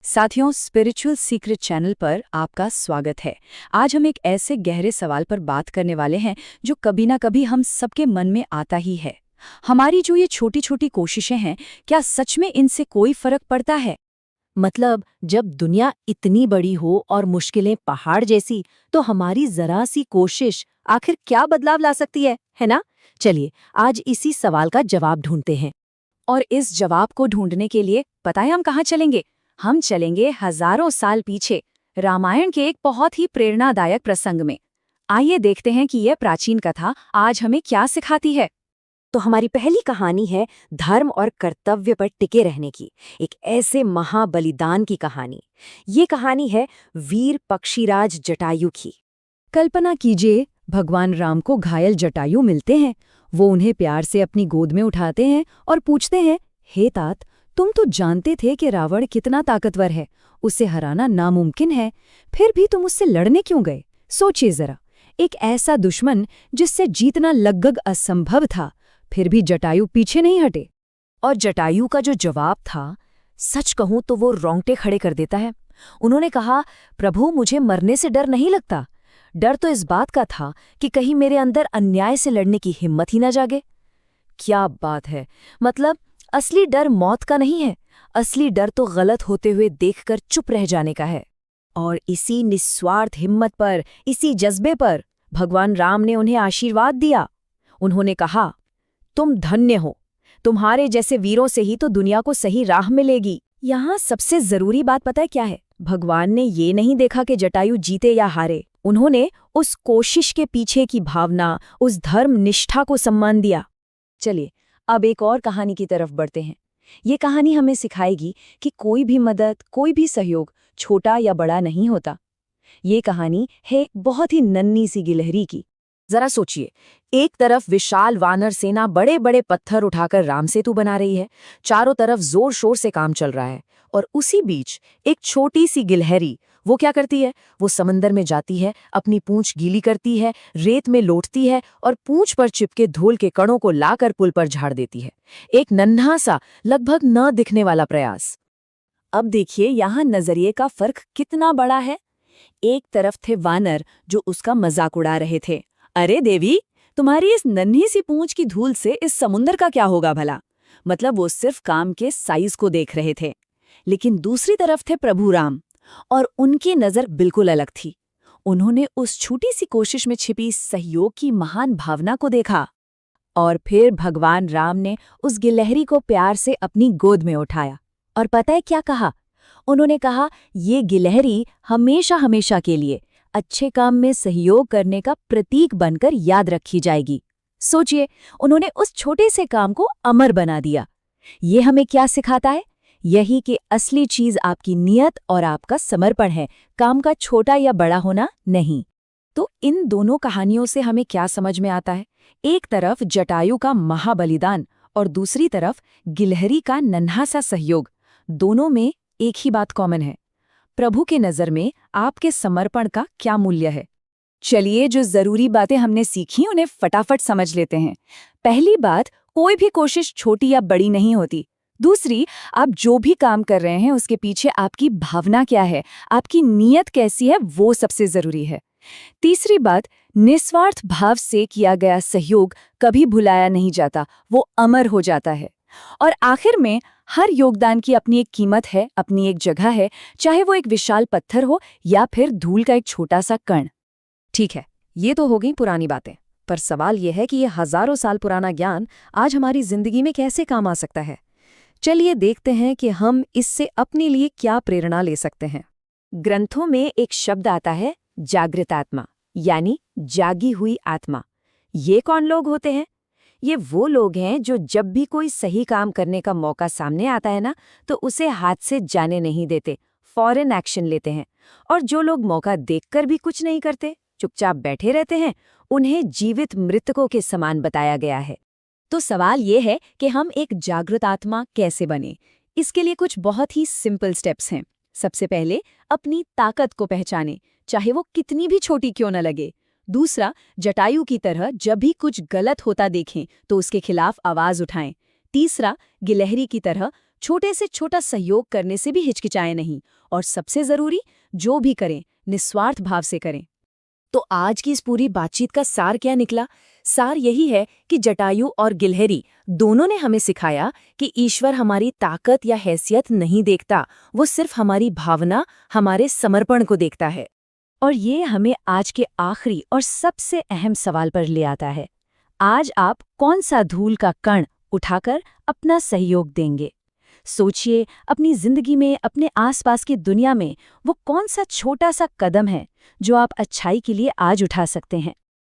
साथियों, spiritual secret channel पर आपका स्वागत है। आज हम एक ऐसे गहरे सवाल पर बात करने वाले हैं जो कभी ना कभी हम सबके मन में आता ही है। हमारी जो ये छोटी छोटी कोशिशें हैं, क्या सच में इनसे कोई फर्क पड़ता है? मतलब जब दुनिया इतनी बड़ी हो और मुश्किलें पहाड़ जैसी, तो हमारी जरा सी कोशिश आखिर क्या बदलाव ला सकती है ना? चलिए आज इसी सवाल का जवाब ढूंढते हैं। और इस जवाब को ढूंढने के लिए पता है हम कहाँ चलेंगे? हम चलेंगे हजारों साल पीछे, रामायण के एक बहुत ही प्रेरणादायक प्रसंग में। आइए देखते हैं कि यह प्राचीन कथा आज हमें क्या सिखाती है। तो हमारी पहली कहानी है धर्म और कर्तव्य पर टिके रहने की, एक ऐसे महाबलिदान की कहानी। ये कहानी है वीर पक्षीराज जटायु की। कल्पना कीजिए, भगवान राम को घायल जटायु मिलते हैं। वो उन्हें प्यार से अपनी गोद में उठाते हैं और पूछते हैं, हे तात, तुम तो जानते थे कि रावण कितना ताकतवर है, उसे हराना नामुमकिन है, फिर भी तुम उससे लड़ने क्यों गए? सोचिए जरा, एक ऐसा दुश्मन जिससे जीतना लगभग असंभव था, फिर भी जटायु पीछे नहीं हटे। और जटायु का जो जवाब था, सच कहूं तो वो रोंगटे खड़े कर देता है। उन्होंने कहा, प्रभु मुझे मरने से डर नहीं लगता, डर तो इस बात का था कि कहीं मेरे अंदर अन्याय से लड़ने की हिम्मत ही ना जागे। क्या बात है! मतलब असली डर मौत का नहीं है, असली डर तो गलत होते हुए देखकर चुप रह जाने का है। और इसी निस्वार्थ हिम्मत पर, इसी जज्बे पर भगवान राम ने उन्हें आशीर्वाद दिया। उन्होंने कहा, तुम धन्य हो, तुम्हारे जैसे वीरों से ही तो दुनिया को सही राह मिलेगी। यहाँ सबसे जरूरी बात पता है क्या है? भगवान ने ये नहीं देखा कि जटायु जीते या हारे, उन्होंने उस कोशिश के पीछे की भावना, उस धर्म निष्ठा को सम्मान दिया। चलिए अब एक और कहानी की तरफ बढ़ते हैं। ये कहानी हमें सिखाएगी कि कोई भी मदद, कोई भी सहयोग छोटा या बड़ा नहीं होता। ये कहानी है एक बहुत ही नन्ही सी गिलहरी की। जरा सोचिए, एक तरफ विशाल वानर सेना बड़े बड़े पत्थर उठाकर राम सेतु बना रही है, चारों तरफ जोर शोर से काम चल रहा है, और उसी बीच एक छोटी सी गिलहरी, वो क्या करती है? वो समंदर में जाती है, अपनी पूंछ गीली करती है, रेत में लोटती है और पूंछ पर चिपके धूल के कणों को लाकर पुल पर झाड़ देती है। एक नन्हा सा, लगभग न दिखने वाला प्रयास। अब देखिए यहाँ नजरिए का फर्क कितना बड़ा है। एक तरफ थे वानर जो उसका मजाक उड़ा रहे थे, अरे देवी, तुम्हारी इस नन्ही सी पूंछ की धूल से इस समुंदर का क्या होगा भला? मतलब वो सिर्फ काम के साइज को देख रहे थे। लेकिन दूसरी तरफ थे प्रभु राम, और उनकी नजर बिल्कुल अलग थी। उन्होंने उस छोटी सी कोशिश में छिपी सहयोग की महान भावना को देखा। और फिर भगवान राम ने उस गिलहरी को प्यार से अपनी गोद में उठाया, और पता है क्या कहा? उन्होंने कहा, ये गिलहरी हमेशा हमेशा के लिए अच्छे काम में सहयोग करने का प्रतीक बनकर याद रखी जाएगी। सोचिए, उन्होंने उस छोटे से काम को अमर बना दिया। ये हमें क्या सिखाता है? यही कि असली चीज आपकी नियत और आपका समर्पण है, काम का छोटा या बड़ा होना नहीं। तो इन दोनों कहानियों से हमें क्या समझ में आता है? एक तरफ जटायु का महाबलिदान और दूसरी तरफ गिलहरी का नन्हा सा सहयोग। दोनों में एक ही बात कॉमन है, प्रभु के नज़र में आपके समर्पण का क्या मूल्य है। चलिए, जो जरूरी बातें हमने सीखी उन्हें फटाफट समझ लेते हैं। पहली बात, कोई भी कोशिश छोटी या बड़ी नहीं होती। दूसरी, आप जो भी काम कर रहे हैं उसके पीछे आपकी भावना क्या है, आपकी नीयत कैसी है, वो सबसे जरूरी है। तीसरी बात, निस्वार्थ भाव से किया गया सहयोग कभी भुलाया नहीं जाता, वो अमर हो जाता है। और आखिर में, हर योगदान की अपनी एक कीमत है, अपनी एक जगह है, चाहे वो एक विशाल पत्थर हो या फिर धूल का एक छोटा सा कण। ठीक है, ये तो हो गई पुरानी बातें, पर सवाल यह है कि ये हजारों साल पुराना ज्ञान आज हमारी जिंदगी में कैसे काम आ सकता है। चलिए देखते हैं कि हम इससे अपने लिए क्या प्रेरणा ले सकते हैं। ग्रंथों में एक शब्द आता है, जागृत आत्मा, यानी जागी हुई आत्मा। ये कौन लोग होते हैं? ये वो लोग हैं जो जब भी कोई सही काम करने का मौका सामने आता है ना, तो उसे हाथ से जाने नहीं देते, फौरन एक्शन लेते हैं। और जो लोग मौका देखकर भी कुछ नहीं करते, चुपचाप बैठे रहते हैं, उन्हें जीवित मृतकों के समान बताया गया है। तो सवाल ये है कि हम एक जागृत आत्मा कैसे बने? इसके लिए कुछ बहुत ही सिंपल स्टेप्स हैं। सबसे पहले, अपनी ताकत को पहचानें, चाहे वो कितनी भी छोटी क्यों न लगे। दूसरा, जटायु की तरह जब भी कुछ गलत होता देखें तो उसके खिलाफ आवाज उठाएं। तीसरा, गिलहरी की तरह छोटे से छोटा सहयोग करने से भी हिचकिचाएं नहीं, और सबसे जरूरी, जो भी करें निस्वार्थ भाव से करें। तो आज की इस पूरी बातचीत का सार क्या निकला? सार यही है कि जटायु और गिलहरी दोनों ने हमें सिखाया कि ईश्वर हमारी ताकत या हैसियत नहीं देखता, वो सिर्फ हमारी भावना, हमारे समर्पण को देखता है। और ये हमें आज के आखिरी और सबसे अहम सवाल पर ले आता है। आज आप कौन सा धूल का कण उठाकर अपना सहयोग देंगे? सोचिए, अपनी जिंदगी में, अपने आसपास की दुनिया में वो कौन सा छोटा सा कदम है जो आप अच्छाई के लिए आज उठा सकते हैं।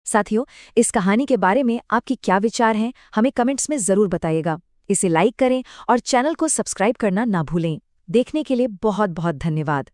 साथियों, इस कहानी के बारे में आपके क्या विचार हैं, हमें कमेंट्स में ज़रूर बताइएगा। इसे लाइक करें और चैनल को सब्सक्राइब करना ना भूलें। देखने के लिए बहुत बहुत धन्यवाद।